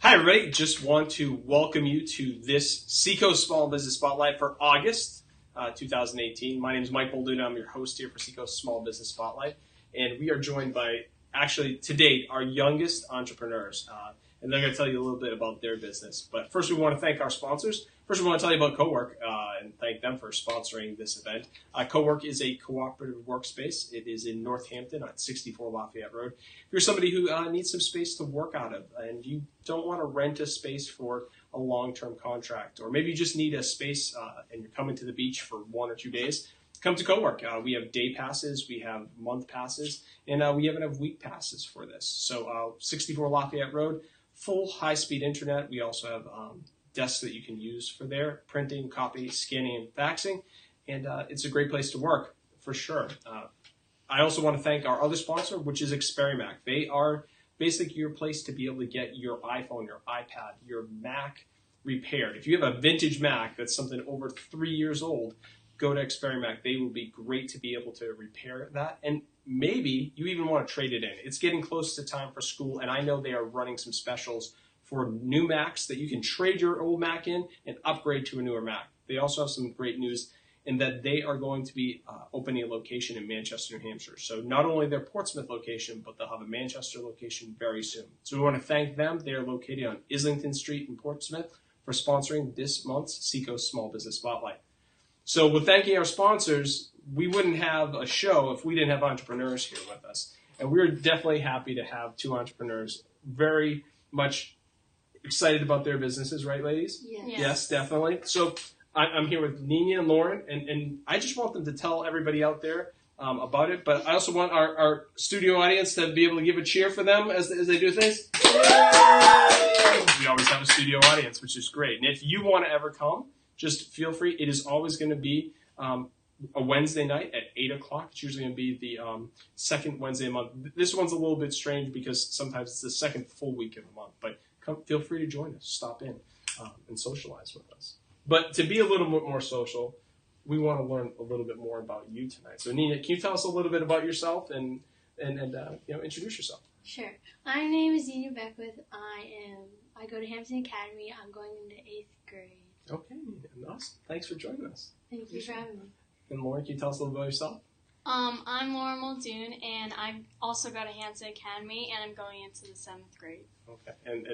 Hi, everybody. Just want to welcome you to this Seacoast Small Business Spotlight for August 2018. My name is Mike Muldoon. I'm your host here for Seacoast Small Business Spotlight. And we are joined by, actually, to date, our youngest entrepreneurs. And they're going to tell you a little bit about their business. But first, we want to thank our sponsors. First, we want to tell you about CoWERC and thank them for sponsoring this event. CoWERC is a cooperative workspace. It is in Northampton on 64 Lafayette Road. If you're somebody who needs some space to work out of and you don't want to rent a space for a long-term contract, or maybe you just need a space and you're coming to the beach for 1 or 2 days, come to CoWERC. We have day passes, we have month passes, and we even have week passes for this. So 64 Lafayette Road, full high-speed internet. We also have desks that you can use for there, printing, copy, scanning, and faxing. And it's a great place to work, for sure. I also want to thank our other sponsor, which is Experiment. They are basically your place to be able to get your iPhone, your iPad, your Mac repaired. If you have a vintage Mac that's something over 3 years old, go to Experiment. They will be great to be able to repair that. And maybe you even want to trade it in. It's getting close to time for school, and I know they are running some specials for new Macs that you can trade your old Mac in and upgrade to a newer Mac. They also have some great news in that they are going to be opening a location in Manchester, New Hampshire. So not only their Portsmouth location, but they'll have a Manchester location very soon. So we want to thank them. They are located on Islington Street in Portsmouth for sponsoring this month's Seacoast Small Business Spotlight. So with thanking our sponsors, we wouldn't have a show if we didn't have entrepreneurs here with us. And we're definitely happy to have two entrepreneurs very much excited about their businesses, right, ladies? Yes, definitely. So I'm here with Ninya and Lauren, and I just want them to tell everybody out there about it. But I also want our studio audience to be able to give a cheer for them as they do things. Yay! We always have a studio audience, which is great. And if you want to ever come, just feel free. It is always going to be a Wednesday night at 8 o'clock. It's usually going to be the second Wednesday a month. This one's a little bit strange because sometimes it's the second full week of the month. But feel free to join us. Stop in and socialize with us. But to be a little bit more social, we want to learn a little bit more about you tonight. So Ninya, can you tell us a little bit about yourself and introduce yourself? Sure. My name is Ninya Beckwith. I go to Hampton Academy. I'm going into 8th grade. Okay, awesome. Thanks for joining us. Thank you for having me. And Lauren, can you tell us a little bit about yourself? I'm Lauren Muldoon, and I also go to Hampton Academy, and I'm going into the 7th grade. Okay, and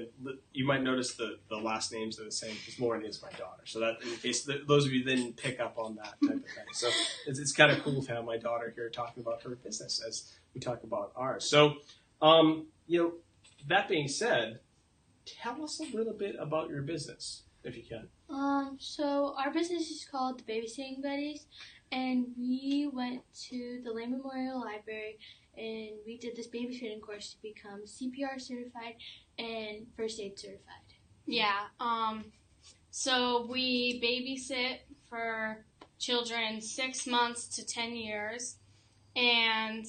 you might notice the last names are the same because Lauren is my daughter. So that, in case those of you didn't pick up on that type of thing. So it's kind of cool to have my daughter here talking about her business as we talk about ours. So, that being said, tell us a little bit about your business, if you can. So our business is called the Babysitting Buddies, and we went to the Lane Memorial Library and we did this babysitting course to become CPR certified and first aid certified. Yeah. So we babysit for children 6 months to 10 years, and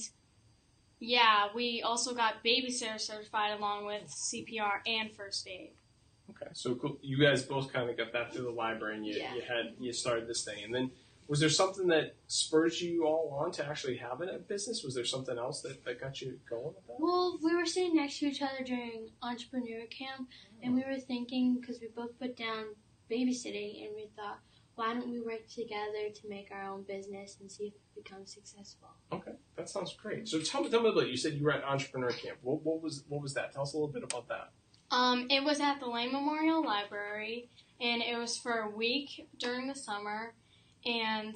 yeah, we also got babysitter certified along with CPR and first aid. Okay, so cool. You guys both kind of got that through the library, and you started this thing. And then, was there something that spurred you all on to actually having a business? Was there something else that got you going with that? Well, we were sitting next to each other during entrepreneur camp, and we were thinking, because we both put down babysitting, and we thought, why don't we work together to make our own business and see if it becomes successful? Okay, that sounds great. So tell me a little bit. You said you were at entrepreneur camp. What was that? Tell us a little bit about that. It was at the Lane Memorial Library, and it was for a week during the summer. And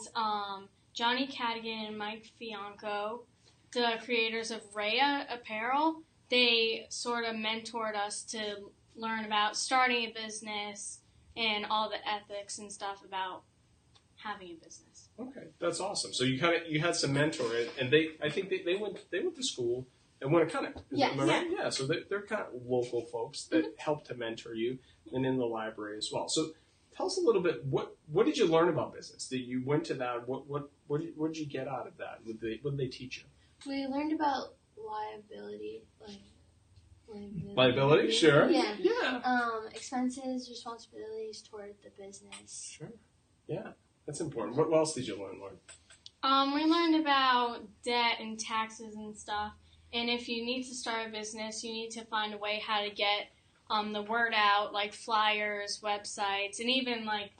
Johnny Cadigan and Mike Fianco, the creators of Rhea Apparel, they sort of mentored us to learn about starting a business and all the ethics and stuff about having a business. Okay, that's awesome. So you had some mentoring, and I think they went to school. And Winnacunnet. Yeah. So they're kind of local folks that help to mentor you, and in the library as well. So tell us a little bit. What did you learn about business? That you went to that. What did you get out of that? What did they teach you? We learned about liability. Liability, sure. Yeah. Expenses, responsibilities toward the business. Sure. Yeah, that's important. What else did you learn, Lauren? We learned about debt and taxes and stuff. And if you need to start a business, you need to find a way how to get the word out, like flyers, websites, and even like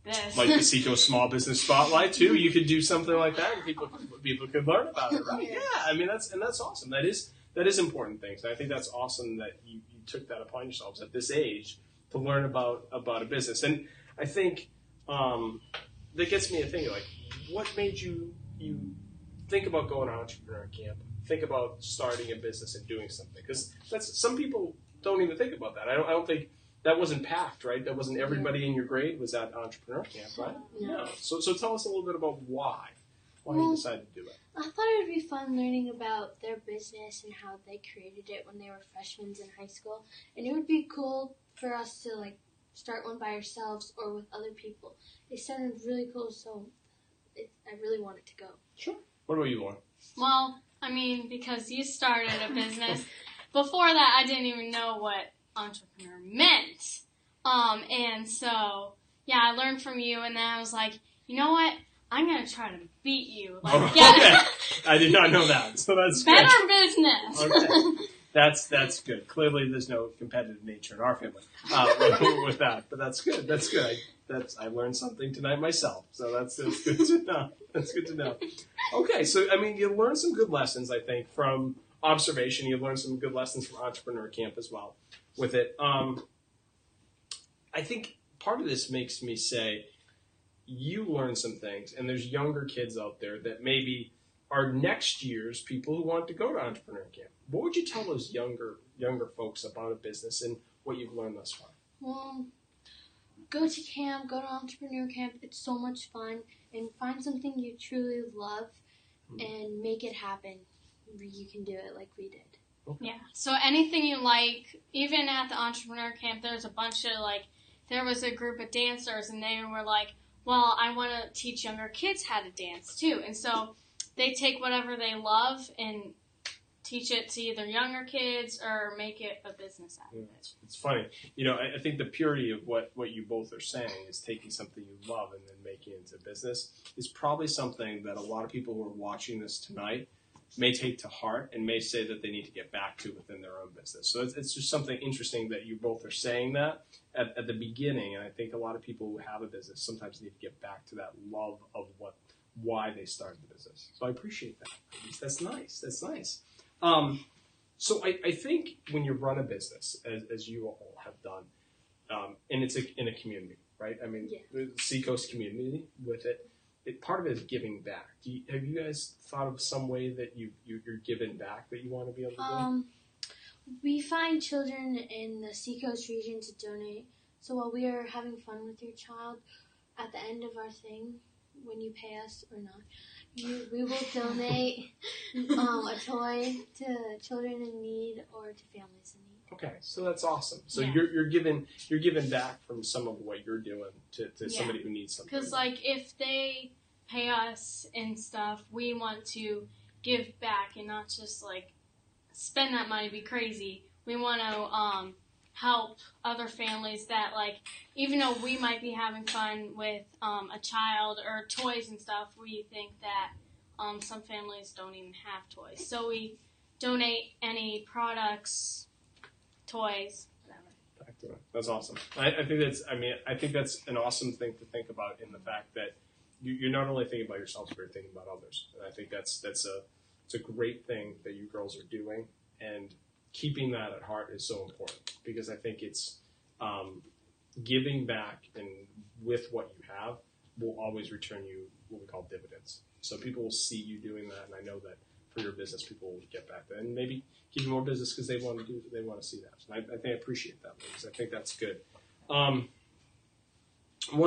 this. Like the Seacoast Small Business Spotlight too. You could do something like that, and people could learn about it, right? Yeah, I mean that's awesome. That is important things. And I think that's awesome that you took that upon yourselves at this age to learn about a business. And I think that gets me to thinking, like, what made you think about going to entrepreneur camp? Think about starting a business and doing something, because some people don't even think about that. I don't think that wasn't packed, right? That wasn't everybody in your grade was at entrepreneur camp, right? No. So tell us a little bit about why you decided to do it. I thought it would be fun learning about their business and how they created it when they were freshmen in high school, and it would be cool for us to like start one by ourselves or with other people. It sounded really cool, so I really wanted to go. Sure. What about you, Lauren? Well, I mean, because you started a business. Before that, I didn't even know what entrepreneur meant. And so, yeah, I learned from you, and then I was like, you know what? I'm going to try to beat you. Like, I did not know that, so that's better good. business. Okay. That's good. Clearly, there's no competitive nature in our family with that, but that's good. That's good. I learned something tonight myself, so that's good to know. That's good to know. Okay, so I mean, you learned some good lessons, I think, from observation. You learned some good lessons from entrepreneur camp as well with it. I think part of this makes me say you learned some things, and there's younger kids out there that maybe are next year's people who want to go to entrepreneur camp. What would you tell those younger folks about a business and what you've learned thus far? Well, go to camp, go to entrepreneur camp. It's so much fun, and find something you truly love and make it happen. You can do it like we did. Okay. Yeah. So anything you like, even at the entrepreneur camp, there's a bunch of there was a group of dancers, and they were like, well, I want to teach younger kids how to dance too. And so they take whatever they love and teach it to either younger kids or make it a business out of it. It's funny. I think the purity of what you both are saying is taking something you love and then making it into a business is probably something that a lot of people who are watching this tonight may take to heart and may say that they need to get back to within their own business. So it's just something interesting that you both are saying that at the beginning. And I think a lot of people who have a business sometimes need to get back to that love of why they started the business. So I appreciate that. That's nice. That's nice. So I think when you run a business, as you all have done, and it's in a community, right? I mean, the Seacoast community with it, part of it is giving back. Have you guys thought of some way that you're giving back that you want to be able to do? We find children in the Seacoast region to donate. So while we are having fun with your child, at the end of our thing, when you pay us or not, we will donate a toy to children in need or to families in need. Okay, so that's awesome. So Yeah. you're giving back from some of what you're doing to somebody who needs something. Because if they pay us and stuff, we want to give back and not just spend that money, be crazy. We want to help other families that even though we might be having fun with a child or toys and stuff, we think that some families don't even have toys. So we donate any products, toys, whatever. Back to it. That's awesome. I think that's an awesome thing to think about in the fact that you're not only thinking about yourselves, but you're thinking about others. And I think it's a great thing that you girls are doing, and keeping that at heart is so important, because I think it's giving back, and with what you have will always return you what we call dividends. So people will see you doing that, and I know that for your business, people will get back there and maybe give you more business because they want to see that. And I think I appreciate that, ladies. I think that's good. One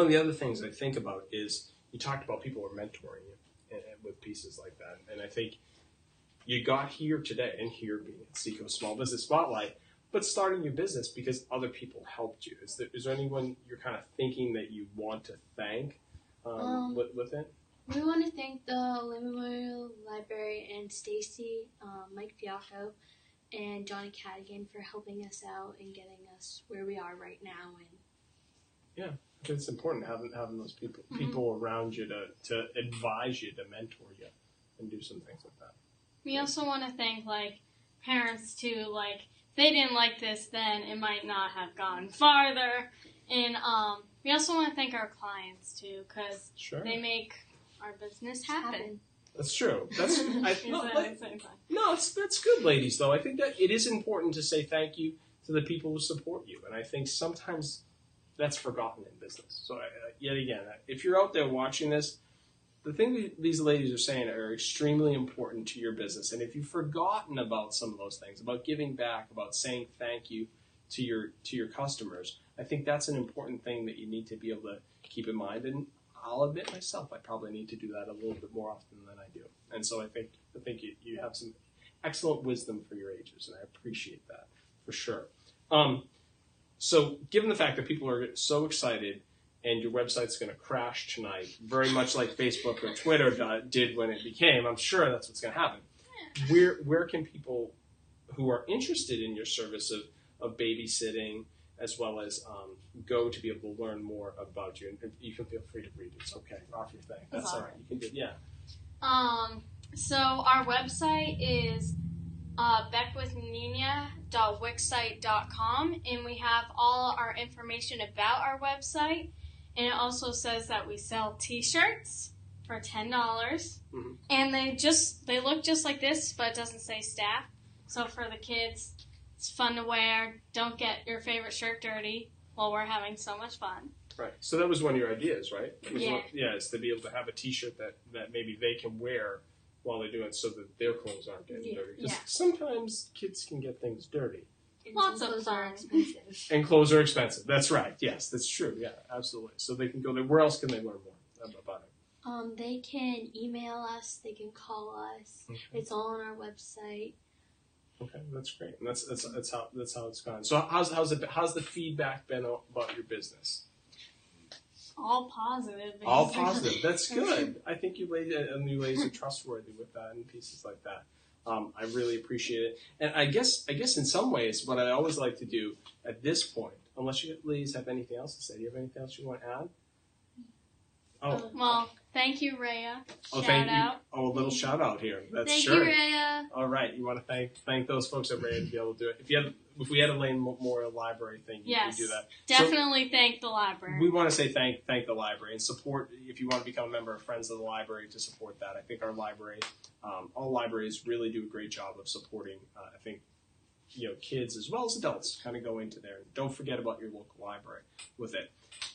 of the other things I think about is you talked about people who are mentoring you with pieces like that, and I think you got here today, and here being at Seacoast Small Business Spotlight, but starting your business because other people helped you. Is there anyone you're kind of thinking that you want to thank with it? We want to thank the Lane Memorial Library and Stacy, Mike Fiacco, and Johnny Cadigan for helping us out and getting us where we are right now. And yeah, it's important having those people around you to advise you, to mentor you, and do some things like that. We also want to thank parents too. they didn't like this then, it might not have gone farther. And we also want to thank our clients, too, because they make our business happen. That's true. That's that's good, ladies. Though I think that it is important to say thank you to the people who support you, and I think sometimes that's forgotten in business. So yet again, if you're out there watching this, the things these ladies are saying are extremely important to your business, and if you've forgotten about some of those things, about giving back, about saying thank you to your customers, I think that's an important thing that you need to be able to keep in mind. And I'll admit myself, I probably need to do that a little bit more often than I do. And so I think you have some excellent wisdom for your ages, and I appreciate that for sure. So given the fact that people are so excited and your website's going to crash tonight, very much like Facebook or Twitter did when it became, I'm sure that's what's going to happen. Where can people who are interested in your service of babysitting as well as go to be able to learn more about you? And you can feel free to read it. It's okay. Off your thing. That's all right. You can do it. Yeah. So our website is beckwithninya.wixsite.com, and we have all our information about our website. And it also says that we sell T-shirts for $10, and they look just like this, but it doesn't say staff. So for the kids, it's fun to wear. Don't get your favorite shirt dirty while we're having so much fun. Right. So that was one of your ideas, right? Yeah. It's to be able to have a T-shirt that maybe they can wear while they're doing it so that their clothes aren't getting dirty. Because sometimes kids can get things dirty. Lots of fun. And clothes are expensive. That's right. Yes, that's true. Yeah, absolutely. So they can go there. Where else can they learn more about it? They can email us. They can call us. Okay. It's all on our website. Okay, that's great. And that's how it's gone. So how's the feedback been about your business? All positive. Basically. All positive. That's good. I think you ladies are trustworthy with that and pieces like that. I really appreciate it. And I guess in some ways, what I always like to do at this point, unless you ladies have anything else to say, do you have anything else you want to add? Oh. Well, thank you, Rhea. Shout out. Oh, a little shout out here. That's thank sure. you, Rhea. All right. You want to thank those folks at Rhea to be able to do it. If we had a Lane Memorial Library thing, you could do that. Definitely thank the library. We want to say thank the library and support. If you want to become a member of Friends of the Library, to support that. I think our library, all libraries really do a great job of supporting. I think kids as well as adults kind of go into there. Don't forget about your local library with it.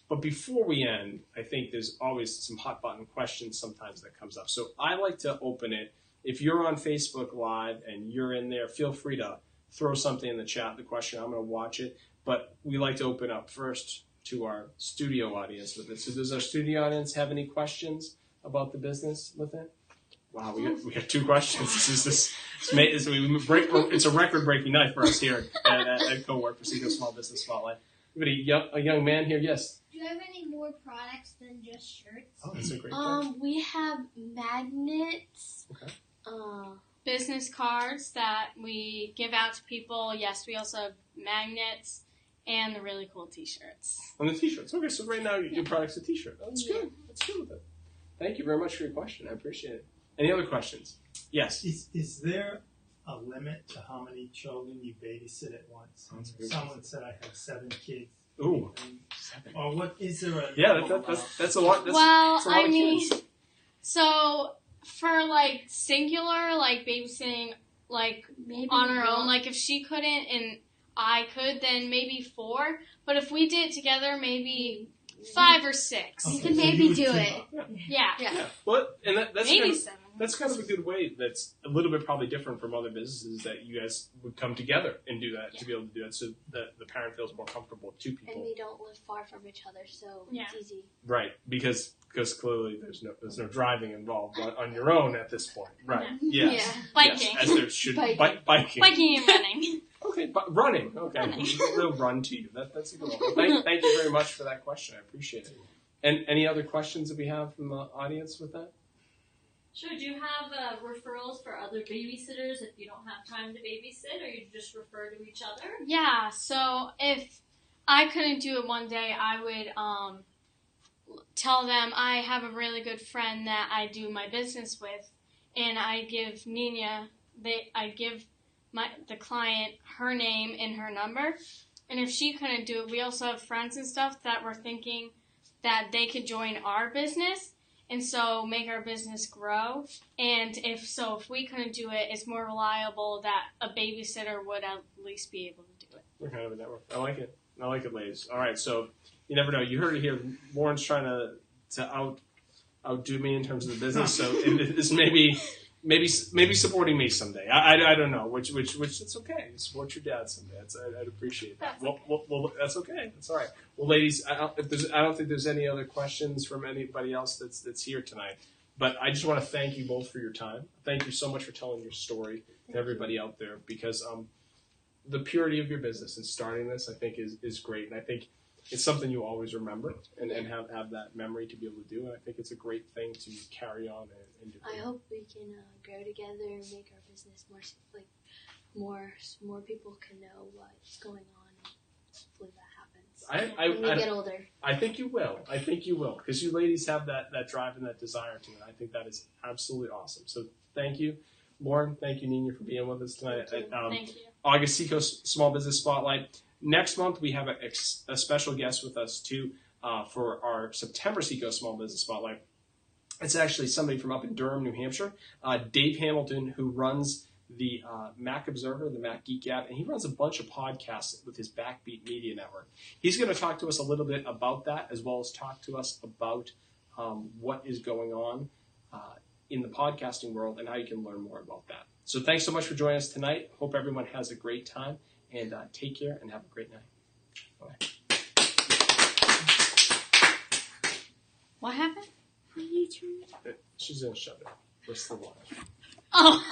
But before we end, I think there's always some hot button questions sometimes that comes up. So I like to open it. If you're on Facebook Live and you're in there, feel free to throw something in the chat, the question. I'm going to watch it. But we like to open up first to our studio audience with it. So does our studio audience have any questions about the business with it? Wow, we got 2 questions. It's a record-breaking night for us here at CoWERC for Seacoast Small Business Spotlight. We got a young man here. Yes. Do you have any more products than just shirts? Oh, that's a great question. We have magnets. Okay. Business cards that we give out to people. Yes, we also have magnets and the really cool T-shirts. And the T-shirts. Okay, so right now your product's a T-shirt. Oh, that's good. That's good with it. Thank you very much for your question. I appreciate it. Any other questions? Yes. Is there a limit to how many children you babysit at once? Someone said I have 7 kids. Ooh. Or what is there a that's a lot. That's a lot of kids. So for singular babysitting maybe on our own, if she couldn't and I could, then maybe 4. But if we did it together, maybe 5 or 6. You can maybe do it. Yeah. Well, and that's maybe 7. That's kind of a good way. That's a little bit probably different from other businesses that you guys would come together and do that to be able to do it, so that the parent feels more comfortable with 2 people. And we don't live far from each other, so it's easy. Right, because clearly there's no driving involved on your own at this point. Right. Yeah. Yes. Biking. Yes, as there should be. Biking. Biking and running. Okay, but running. Okay, they'll run to you. That's a good one. Well, thank you very much for that question. I appreciate it. And any other questions that we have from the audience with that? Sure. Do you have referrals for other babysitters if you don't have time to babysit, or you just refer to each other? Yeah. So if I couldn't do it one day, I would tell them I have a really good friend that I do my business with, and I give Ninya. I give the client her name and her number. And if she couldn't do it, we also have friends and stuff that were thinking that they could join our business and so make our business grow. And if we couldn't do it, it's more reliable that a babysitter would at least be able to do it. We're kind of a network. I like it. I like it, ladies. All right, so you never know. You heard it here. Lauren's trying to outdo me in terms of the business. So this maybe supporting me someday. I don't know. Which it's okay. Support your dad someday. I'd appreciate that. Well, that's okay. That's all right. Well, ladies, I don't think there's any other questions from anybody else that's here tonight. But I just want to thank you both for your time. Thank you so much for telling your story to everybody out there, because the purity of your business and starting this, I think, is great. And I think it's something you always remember and have that memory to be able to do. And I think it's a great thing to carry on and do. I hope we can grow together and make our business more people can know what's going on. And hopefully that happens when we get older. I think you will. Because you ladies have that drive and that desire to it. I think that is absolutely awesome. So thank you. Lauren, thank you, Ninya, for being with us tonight. Thank you. August Seacoast Small Business Spotlight. Next month, we have a special guest with us, too, for our September Seacoast Small Business Spotlight. It's actually somebody from up in Durham, New Hampshire, Dave Hamilton, who runs the Mac Observer, the Mac Geek app, and he runs a bunch of podcasts with his Backbeat Media Network. He's going to talk to us a little bit about that, as well as talk to us about what is going on in the podcasting world and how you can learn more about that. So thanks so much for joining us tonight. Hope everyone has a great time, and take care and have a great night. Bye. What happened? She's going to shut it. What's the water? Oh.